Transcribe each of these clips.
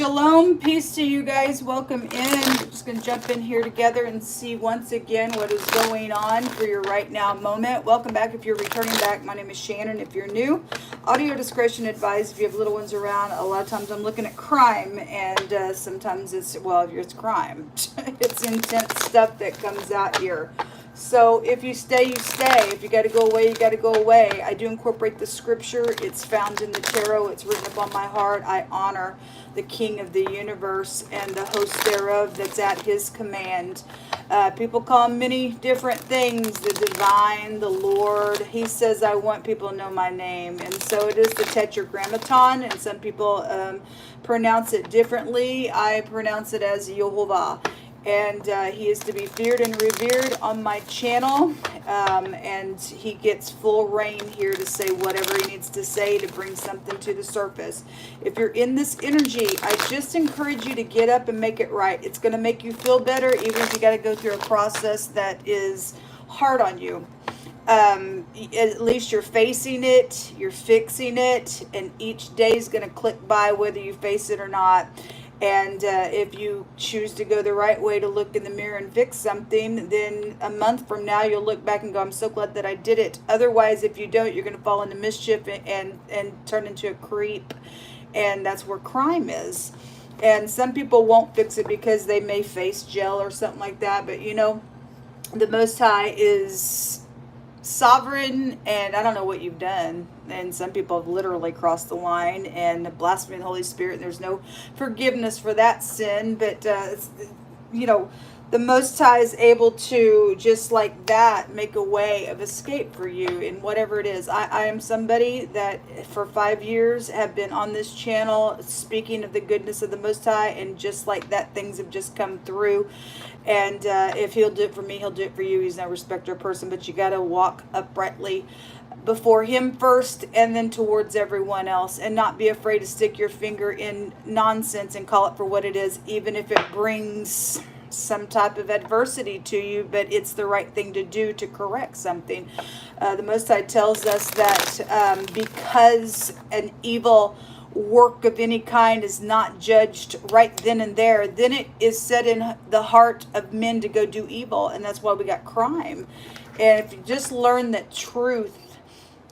Shalom, peace to you guys. Welcome in. We're just going to jump in here together and see once again what is going on for your right now moment. Welcome back if you're returning back. My name is Shannon. If you're new, audio discretion advised. If you have little ones around, a lot of times I'm looking at crime, and sometimes it's crime. It's intense stuff that comes out here. So if you stay, you stay. If you got to go away, you got to go away. I do incorporate the scripture. It's found in the tarot. It's written upon my heart. I honor the King of the universe and the host thereof that's at his command. People call him many different things, the divine, the Lord. He says, I want people to know my name. And so it is the tetragrammaton, and some people pronounce it differently. I pronounce it as Yehovah. And he is to be feared and revered on my channel, and he gets full reign here to say whatever he needs to say to bring something to the surface. If you're in this energy, I just encourage you to get up and make it right. It's going to make you feel better, even if you got to go through a process that is hard on you. At least you're facing it, you're fixing it, and each day is going to click by whether you face it or not. And if you choose to go the right way to look in the mirror and fix something, then a month from now you'll look back and go, I'm so glad that I did it. Otherwise, if you don't, you're going to fall into mischief and turn into a creep. And that's where crime is. And some people won't fix it because they may face jail or something like that. But, you know, the Most High is sovereign, and I don't know what you've done, and some people have literally crossed the line and blasphemed the Holy Spirit, and there's no forgiveness for that sin. But you know, the Most High is able to just like that make a way of escape for you in whatever it is. I am somebody that for 5 years have been on this channel speaking of the goodness of the Most High, and just like that, things have just come through. And if he'll do it for me, he'll do it for you. He's no respecter of person, but you got to walk uprightly before him first, and then towards everyone else, and not be afraid to stick your finger in nonsense and call it for what it is, even if it brings some type of adversity to you. But it's the right thing to do to correct something. The Most High tells us that because an evil work of any kind is not judged right then and there, then it is set in the heart of men to go do evil, and that's why we got crime. And if you just learn that truth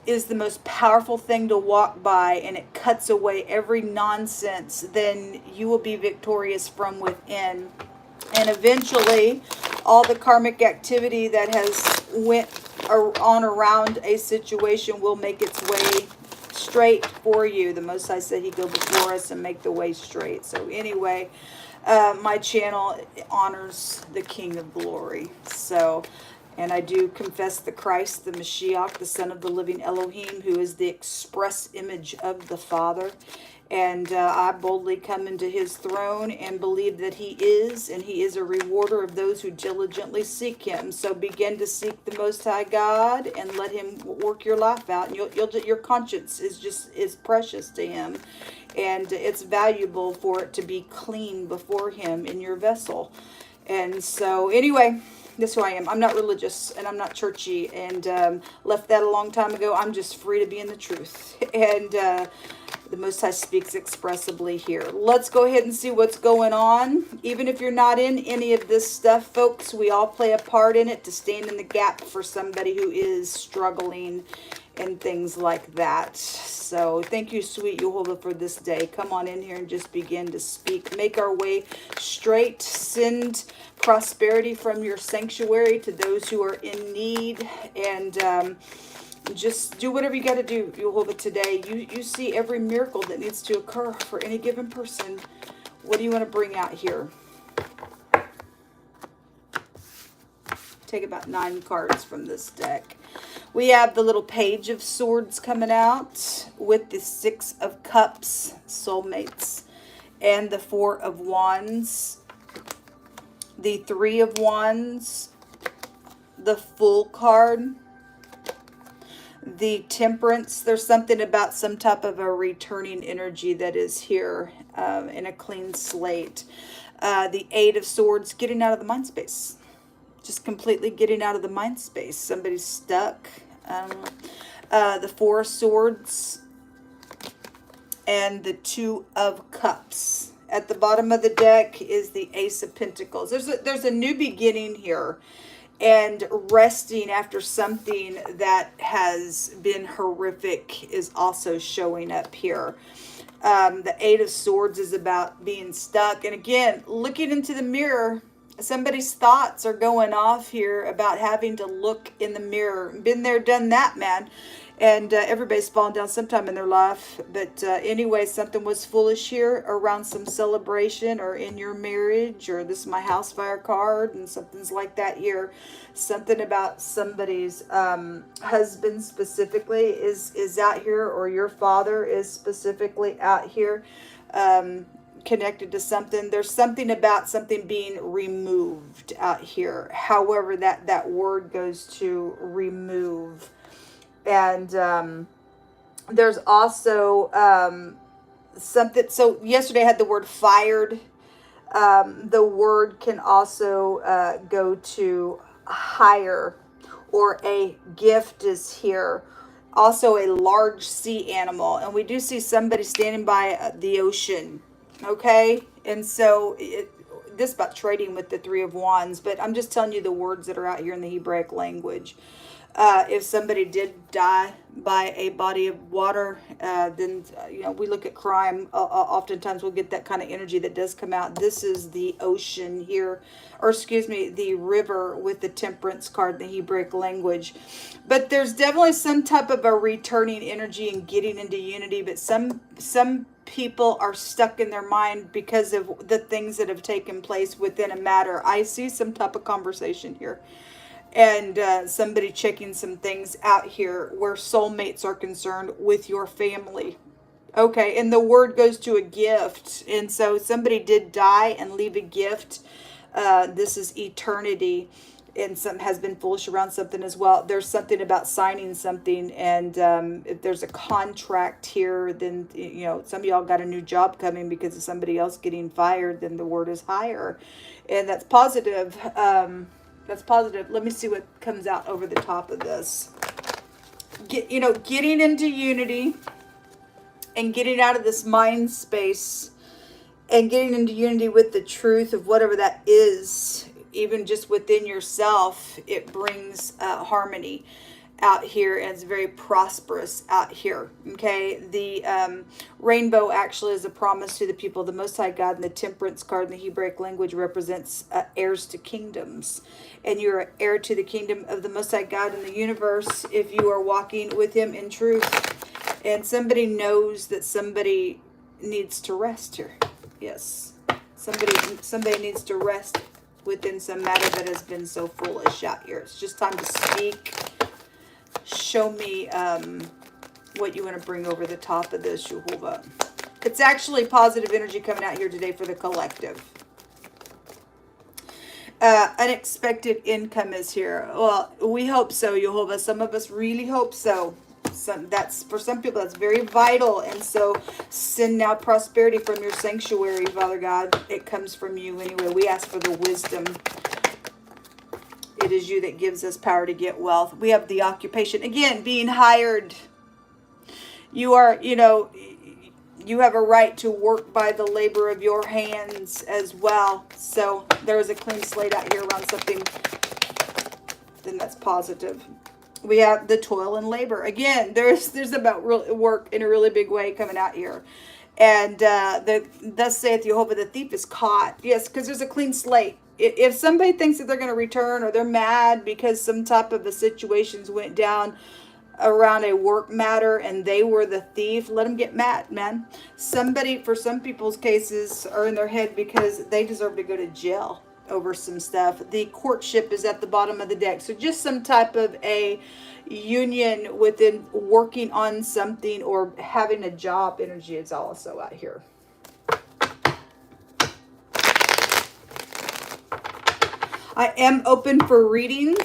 is the most powerful thing to walk by, and it cuts away every nonsense, then you will be victorious from within. And eventually all the karmic activity that has went on around a situation will make its way straight for you. The Most High said he'd go before us and make the way straight. So anyway, my channel honors the King of Glory. So, and I do confess the Christ, the Mashiach, the Son of the living Elohim, who is the express image of the Father. And I boldly come into his throne and believe that he is, and he is a rewarder of those who diligently seek him. So begin to seek the Most High God and let him work your life out. And your conscience is precious to him, and it's valuable for it to be clean before him in your vessel. And so anyway, that's who I am. I'm not religious, and I'm not churchy, and left that a long time ago. I'm just free to be in the truth. And the Most High speaks expressively here. Let's go ahead and see what's going on. Even if you're not in any of this stuff, folks, we all play a part in it to stand in the gap for somebody who is struggling and things like that. So thank you, sweet Yehovah, for this day. Come on in here and just begin to speak. Make our way straight. Send prosperity from your sanctuary to those who are in need. And just do whatever you got to do, Yehovah, today. You see every miracle that needs to occur for any given person. What do you want to bring out here? Take about 9 cards from this deck. We have the little Page of Swords coming out with the 6 of Cups, soulmates, and the 4 of Wands, the 3 of Wands, the Fool card, the Temperance. There's something about some type of a returning energy that is here in a clean slate. The 8 of Swords, getting out of the mind space. Just completely getting out of the mind space. Somebody's stuck. The 4 of Swords and the 2 of Cups. At the bottom of the deck is the Ace of Pentacles. There's a new beginning here, and resting after something that has been horrific is also showing up here. The Eight of Swords is about being stuck. And again, looking into the mirror, somebody's thoughts are going off here about having to look in the mirror. Been there, done that, man. And everybody's fallen down sometime in their life. But anyway, something was foolish here around some celebration or in your marriage, or this is my house fire card, and something's like that here. Something about somebody's husband specifically is out here, or your father is specifically out here, connected to something. There's something about something being removed out here. However, that word goes to remove. And there's also something. So yesterday I had the word fired. The word can also go to hire, or a gift is here. Also a large sea animal. And we do see somebody standing by the ocean. Okay. And so this is about trading with the Three of Wands. But I'm just telling you the words that are out here in the Hebraic language. If somebody did die by a body of water, then, we look at crime. Oftentimes we'll get that kind of energy that does come out. This is the ocean here, or excuse me, the river with the Temperance card in the Hebraic language. But there's definitely some type of a returning energy and getting into unity. But some people are stuck in their mind because of the things that have taken place within a matter. I see some type of conversation here. And somebody checking some things out here where soulmates are concerned with your family. Okay, and the word goes to a gift. And so somebody did die and leave a gift. This is eternity. And some has been foolish around something as well. There's something about signing something. And if there's a contract here, then, some of y'all got a new job coming because of somebody else getting fired. Then the word is hire. And that's positive. That's positive. Let me see what comes out over the top of this. Getting into unity and getting out of this mind space and getting into unity with the truth of whatever that is, even just within yourself, it brings harmony out here, and it's very prosperous out here. Okay, the rainbow actually is a promise to the people of the Most High God, and the Temperance card in the Hebraic language represents heirs to kingdoms, and you're an heir to the kingdom of the Most High God in the universe if you are walking with Him in truth. And somebody knows that somebody needs to rest here. Yes, somebody needs to rest within some matter that has been so foolish out here. It's just time to speak. Show me what you want to bring over the top of this, Yehovah. It's actually positive energy coming out here today for the collective. Unexpected income is here. Well, we hope so, Yehovah. Some of us really hope so. That's for some people, that's very vital. And so send now prosperity from your sanctuary, Father God. It comes from you anyway. We ask for the wisdom. It is you that gives us power to get wealth. We have the occupation. Again, being hired. You are, you have a right to work by the labor of your hands as well. So there is a clean slate out here around something. Then that's positive. We have the toil and labor. Again, there's about real work in a really big way coming out here. And thus saith Jehovah, the thief is caught. Yes, because there's a clean slate. If somebody thinks that they're going to return, or they're mad because some type of a situations went down around a work matter and they were the thief, let them get mad, man. Somebody, for some people's cases, are in their head because they deserve to go to jail over some stuff. The courtship is at the bottom of the deck. So just some type of a union within working on something or having a job energy is also out here. I am open for readings.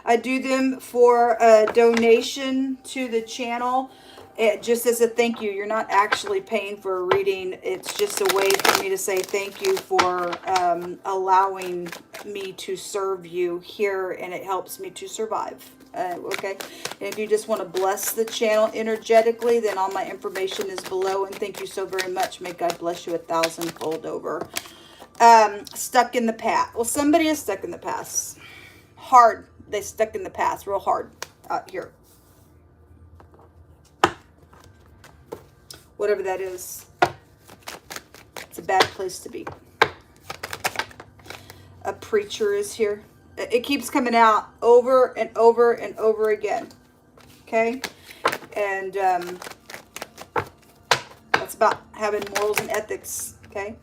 I do them for a donation to the channel. Just as a thank you. You're not actually paying for a reading. It's just a way for me to say thank you for allowing me to serve you here, and it helps me to survive. Okay. And if you just want to bless the channel energetically, then all my information is below. And thank you so very much. May God bless you 1,000-fold over. Stuck in the past. Well, somebody is stuck in the past. Hard. They stuck in the past real hard out here. Whatever that is. It's a bad place to be. A preacher is here. It keeps coming out over and over and over again. Okay? And that's about having morals and ethics. Okay?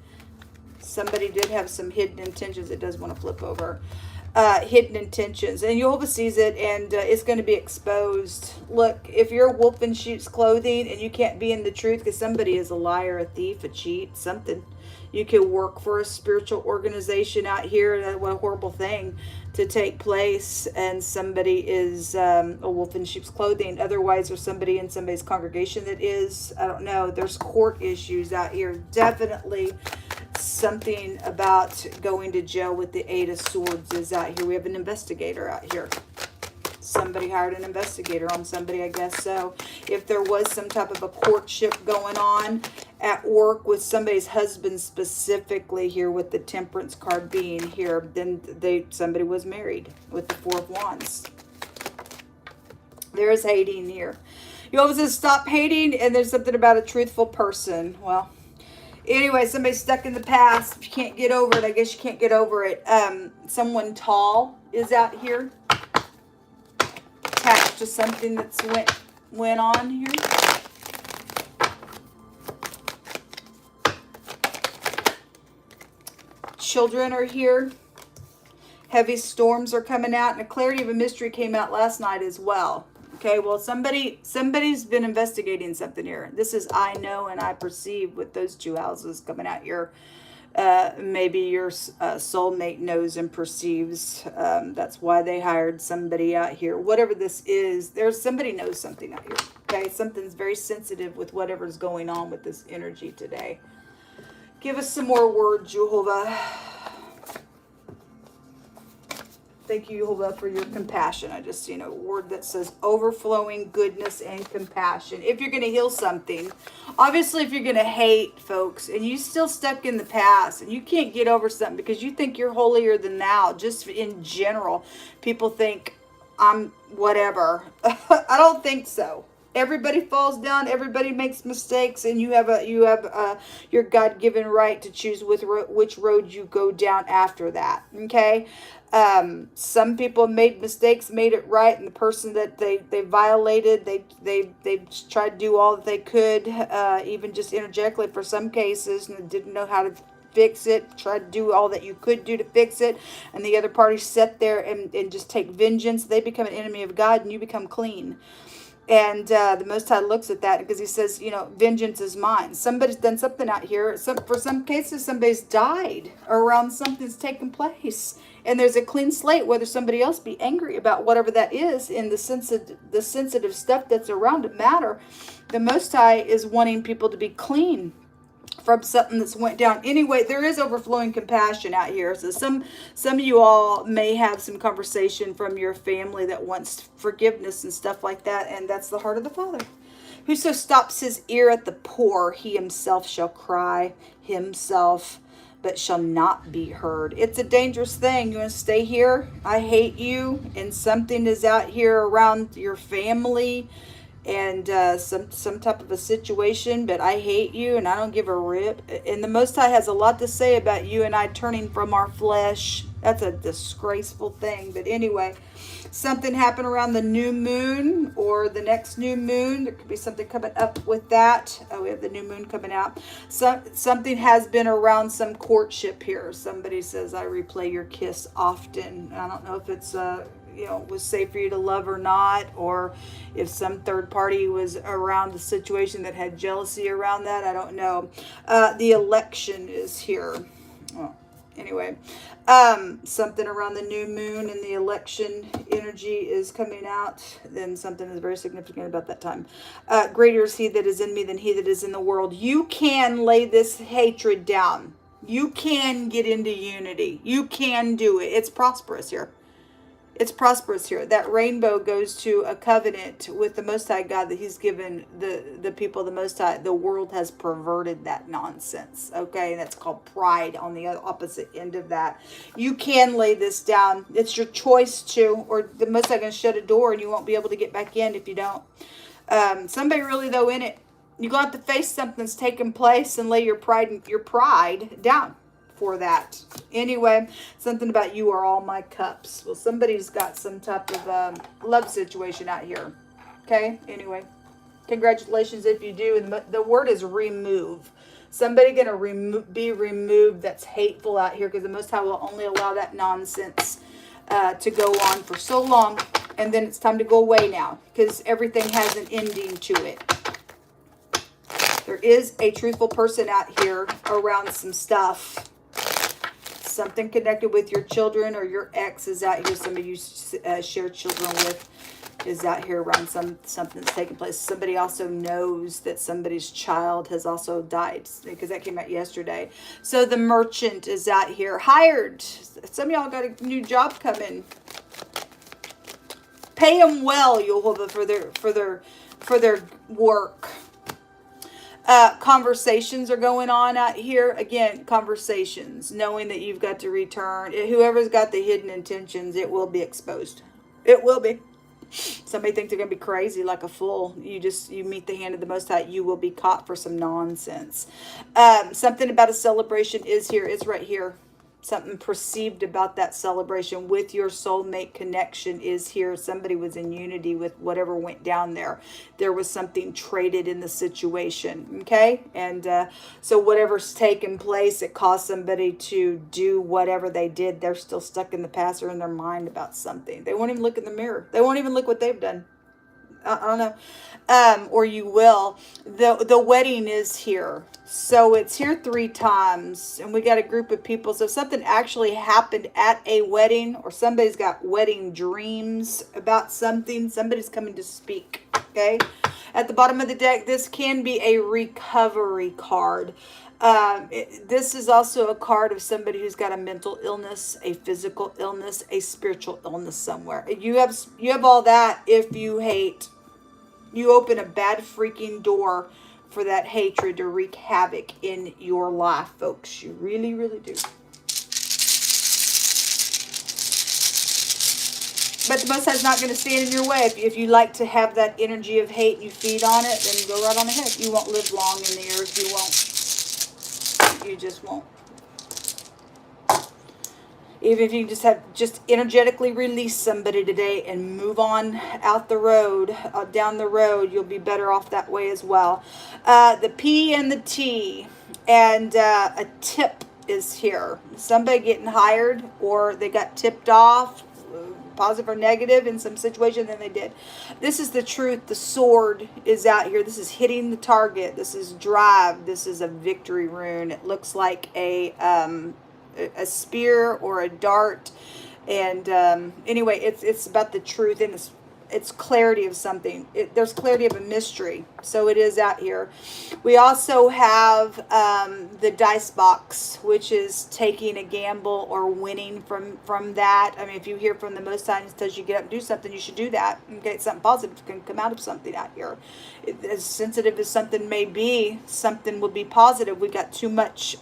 Somebody did have some hidden intentions. It does want to flip over. Hidden intentions. And Jehovah sees it, and it's going to be exposed. Look, if you're a wolf in sheep's clothing and you can't be in the truth because somebody is a liar, a thief, a cheat, something. You could work for a spiritual organization out here. What a horrible thing to take place. And somebody is a wolf in sheep's clothing. Otherwise, there's somebody in somebody's congregation that is. I don't know. There's court issues out here. Definitely something about going to jail with the 8 of Swords is out here. We have an investigator out here. Somebody hired an investigator on somebody, I guess so. If there was some type of a courtship going on at work with somebody's husband specifically here with the Temperance card being here, then somebody was married with the 4 of Wands. There is hating here. You always says stop hating, and there's something about a truthful person. Well, anyway, somebody's stuck in the past. If you can't get over it, I guess you can't get over it. Someone tall is out here. Attached to something that's went on here. Children are here. Heavy storms are coming out. And a clarity of a mystery came out last night as well. Okay, well, somebody's been investigating something here. This is I know and I perceive with those 2 houses coming out here. Maybe your soulmate knows and perceives. That's why they hired somebody out here. Whatever this is, there's somebody knows something out here. Okay, something's very sensitive with whatever's going on with this energy today. Give us some more words, Jehovah. Thank you, Jehovah, for your compassion. I just seen a word that says overflowing goodness and compassion. If you're going to heal something, obviously if you're going to hate folks and you still stuck in the past and you can't get over something because you think you're holier than thou, just in general, people think I'm whatever. I don't think so. Everybody falls down. Everybody makes mistakes, and you have your God-given right to choose which road you go down after that. Okay, some people made mistakes, made it right, and the person that they violated, they tried to do all that they could, even just energetically for some cases, and didn't know how to fix it. Try to do all that you could do to fix it, and the other party sat there and just take vengeance. They become an enemy of God, and you become clean. And the Most High looks at that because he says, you know, vengeance is mine. Somebody's done something out here. For some cases, somebody's died around something's taken place. And there's a clean slate, whether somebody else be angry about whatever that is in the sensitive stuff that's around it matter. The Most High is wanting people to be clean from something that's went down. Anyway, there is overflowing compassion out here. So some of you all may have some conversation from your family that wants forgiveness and stuff like that. And that's the heart of the Father. Whoso stops his ear at the poor, he himself shall cry himself, but shall not be heard. It's a dangerous thing. You want to stay here? I hate you. And something is out here around your family and some type of a situation, but I hate you and I don't give a rip. And the Most High has a lot to say about you and I turning from our flesh. That's a disgraceful thing. But anyway, something happened around the new moon or the next new moon. There could be something coming up with that. We have the new moon coming out. Something has been around some courtship here. Somebody says, I replay your kiss often. I don't know if it's was safe for you to love or not, or if some third party was around the situation that had jealousy around that. I don't know. The election is here. Well, anyway, something around the new moon and the election energy is coming out. Then something is very significant about that time. Greater is he that is in me than he that is in the world. You can lay this hatred down. You can get into unity. You can do it. It's prosperous here. It's prosperous here. That rainbow goes to a covenant with the Most High God that he's given the people the Most High. The world has perverted that nonsense. Okay, and that's called pride on the opposite end of that. You can lay this down. It's your choice to, or the Most High going to shut a door and you won't be able to get back in if you don't. Somebody really though in it. You're going to have to face something that's taking place and lay your pride down for that. Anyway, something about you are all my cups. Well, somebody's got some type of love situation out here. Okay, anyway, congratulations if you do. And the word is remove. Somebody gonna be removed that's hateful out here, because the Most High will only allow that nonsense to go on for so long, and then it's time to go away now, because everything has an ending to it. There is a truthful person out here around some stuff. Something connected with your children or your ex is out here. Somebody you share children with is out here around something that's taking place. Somebody also knows that somebody's child has also died, because that came out yesterday. So the merchant is out here. Hired. Some of y'all got a new job coming. Pay them well, Yehovah, for their work. Conversations are going on out here. Again, conversations, knowing that you've got to return. Whoever's got the hidden intentions, it will be exposed. It will be. Somebody thinks they're going to be crazy like a fool. You meet the hand of the Most High, you will be caught for some nonsense. Something about a celebration is here. It's right here. Something perceived about that celebration with your soulmate connection is here. Somebody was in unity with whatever went down there. There was something traded in the situation. Okay. And so whatever's taken place, it caused somebody to do whatever they did. They're still stuck in the past or in their mind about something. They won't even look in the mirror. They won't even look what they've done. I don't know. Or you will. The wedding is here. So it's here 3 times. And we got a group of people. So if something actually happened at a wedding, or somebody's got wedding dreams about something, somebody's coming to speak. Okay. At the bottom of the deck, this can be a recovery card. This is also a card of somebody who's got a mental illness, a physical illness, a spiritual illness somewhere. You have all that if you hate. You open a bad freaking door for that hatred to wreak havoc in your life, folks. You really, really do. But the Most High is not going to stand in your way. If you like to have that energy of hate and you feed on it, then go right on ahead. You won't live long in the earth. You won't. You just won't. Even if you just energetically release somebody today and move on out the road, down the road, you'll be better off that way as well. The P and the T, and a tip is here. Somebody getting hired, or they got tipped off, positive or negative in some situation than they did. This is the truth. The sword is out here. This is hitting the target. This is drive. This is a victory rune. It looks like a spear or a dart, and anyway, it's about the truth, and it's clarity of something. There's clarity of a mystery, so it is out here. We also have the dice box, which is taking a gamble or winning from that. I mean, if you hear from the Most High and tells you get up and do something, you should do that. Okay, something positive can come out of something out here. As sensitive as something may be, something will be positive. We got too much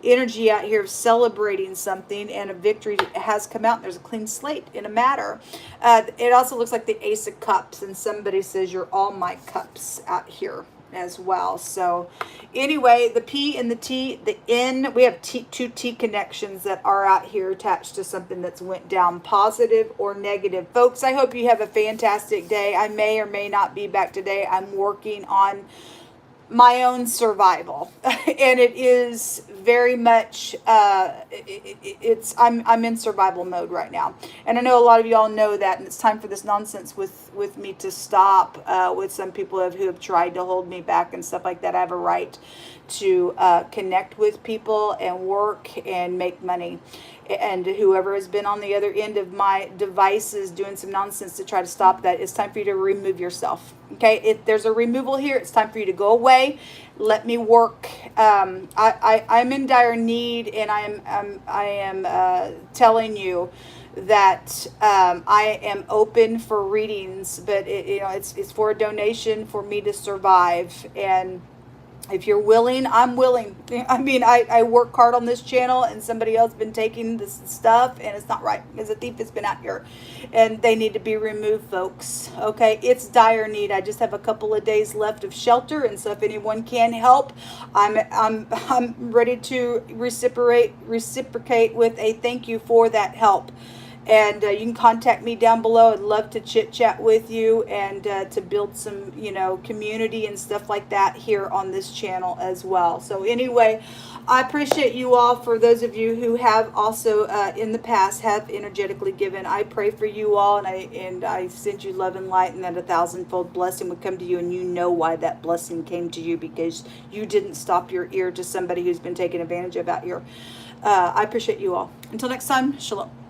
energy out here of celebrating something, and a victory has come out. There's a clean slate in a matter. It also looks like the Ace of Cups, and somebody says you're all my cups out here as well. So anyway, the P and the T, the N, we have two T connections that are out here attached to something that's went down, positive or negative. Folks, I hope you have a fantastic day. I may or may not be back today. I'm working on my own survival, and it is very much I'm in survival mode right now, and I know a lot of y'all know that, and it's time for this nonsense with me to stop. With some people who have tried to hold me back and stuff like that. I have a right to connect with people and work and make money, and whoever has been on the other end of my devices doing some nonsense to try to stop that, it's time for you to remove yourself. Okay, if there's a removal here, it's time for you to go away. Let me work. I'm in dire need, and I am telling you that I am open for readings, but it's for a donation for me to survive. And if you're willing, I'm willing. I mean, I work hard on this channel, and somebody else been taking this stuff, and it's not right because a thief has been out here, and they need to be removed, folks. Okay, it's dire need. I just have a couple of days left of shelter, and so if anyone can help, I'm ready to reciprocate with a thank you for that help. And you can contact me down below. I'd love to chit chat with you and to build some, community and stuff like that here on this channel as well. So anyway, I appreciate you all. For those of you who have also in the past have energetically given, I pray for you all, and I send you love and light, and that 1,000-fold blessing would come to you, and you know why that blessing came to you, because you didn't stop your ear to somebody who's been taken advantage of out here. I appreciate you all. Until next time, shalom.